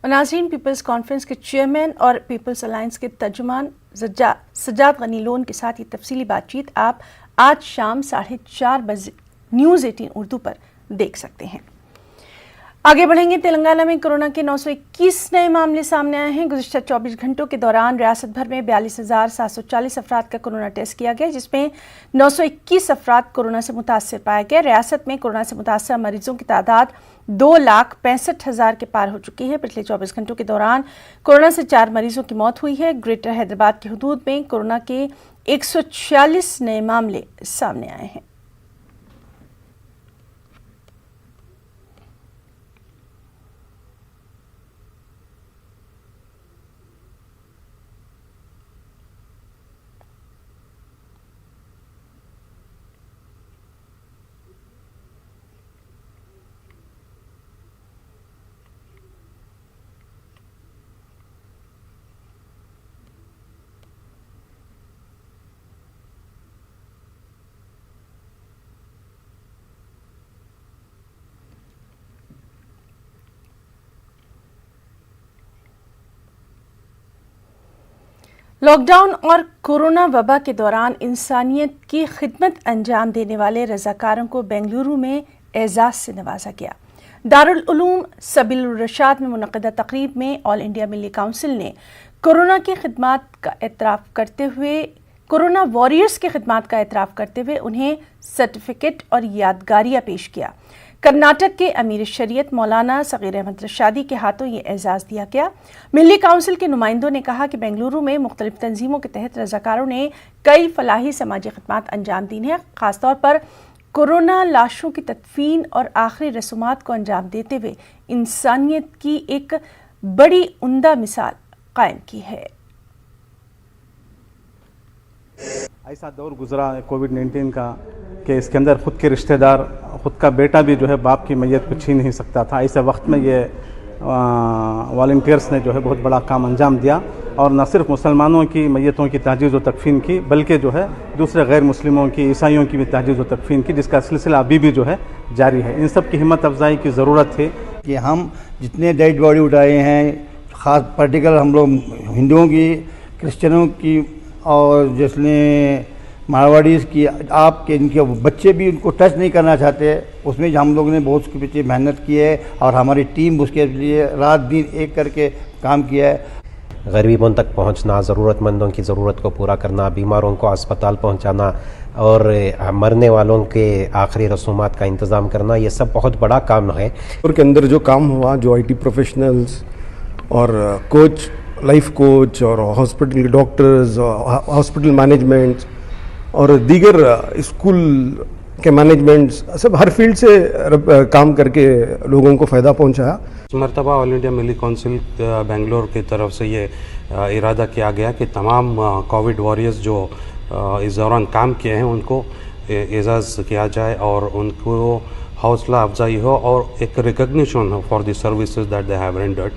और नाज़रीन, peoples conference के चेयरमैन और पीपल्स अलायंस के तर्जुमान सज्जाद गनी लोन के साथ ये तफसीली बातचीत आप आज शाम 4:30 बजे न्यूज़ 18 उर्दू पर देख सकते हैं। आगे बढ़ेंगे। तेलंगाना में कोरोना के 921 नए मामले सामने आए हैं। गुज़िश्ता 24 घंटों के दौरान रियासत भर में 42,740 अफराद का कोरोना टेस्ट किया गया, जिसमें 921 अफराद कोरोना से मुतासर पाए गए। रियासत में कोरोना से मुतासर मरीजों की तादाद 2,65,000 के पार हो चुकी है। पिछले 24 घंटों के दौरान कोरोना से 4 मरीजों की मौत हुई है। ग्रेटर हैदराबाद की हदूद में कोरोना के 146 नए मामले सामने आए हैं। लॉकडाउन और कोरोना वबा के दौरान इंसानियत की खिदमत अंजाम देने वाले रज़ाकारों को बेंगलुरु में एजाज़ से नवाजा गया। दारुल उलूम सबीलुर रशाद में मुनक़दा तक़रीब में ऑल इंडिया मिली काउंसिल ने कोरोना की खिदमत का एतराफ़ करते हुए कोरोना वॉरियर्स की खिदमत का एतराफ़ करते हुए उन्हें सर्टिफिकेट और यादगारियाँ पेश किया। कर्नाटक के अमीर शरीयत मौलाना सगीर अहमद रशादी के हाथों ये एजाज़ दिया गया। मिली काउंसिल के नुमाइंदों ने कहा कि बेंगलुरु में मुख्तलिफ तंजीमों के तहत रज़ाकारों ने कई फलाही समाजी खिदमत अंजाम दी हैं, ख़ासतौर पर कोरोना लाशों की तदफीन और आखिरी रसूमात को अंजाम देते हुए इंसानियत की एक बड़ी उम्दा मिसाल कायम की है। ऐसा दौर गुजरा कोविड-19 का कि इसके अंदर ख़ुद के रिश्तेदार, ख़ुद का बेटा भी जो है बाप की मैयत को छीन नहीं सकता था। ऐसे वक्त में ये वॉलंटियर्स ने जो है बहुत बड़ा काम अंजाम दिया और न सिर्फ मुसलमानों की मैयतों की तहजीज़ व तकफ़ीन की, बल्कि जो है दूसरे गैर मुस्लिमों की, ईसाइयों की भी तहजीज़ व तकफ़ीन की, जिसका सिलसिला अभी भी जो है जारी है। इन सब की हिम्मत अफजाई की ज़रूरत है कि हम जितने डेड बॉडी उठाए हैं, ख़ास पर्टिकुलर हम लोग हिंदुओं की, क्रिश्चियनों की और जिसने मारवाड़ीज़ की, आपके इनके बच्चे भी उनको टच नहीं करना चाहते, उसमें हम लोग ने बहुत उसके पीछे मेहनत की है और हमारी टीम उसके लिए रात दिन एक करके काम किया है। गरीबों तक पहुंचना, ज़रूरतमंदों की ज़रूरत को पूरा करना, बीमारों को अस्पताल पहुंचाना और मरने वालों के आखिरी रसूमात का इंतज़ाम करना, ये सब बहुत बड़ा काम है। और के अंदर जो काम हुआ, जो IT प्रोफेशनल्स और कोच, लाइफ कोच और हॉस्पिटल डॉक्टर्स, हॉस्पिटल मैनेजमेंट्स और दीगर स्कूल के मैनेजमेंट्स, सब हर फील्ड से काम करके लोगों को फ़ायदा पहुंचाया। इस मरतबा ऑल इंडिया मिली काउंसिल बेंगलोर की तरफ से ये इरादा किया गया कि तमाम कोविड वॉरियर्स जो इस दौरान काम किए हैं उनको एजाज़ किया जाए और उनको हौसला अफजाई हो और एक रिकग्निशन हो for the services that they have rendered.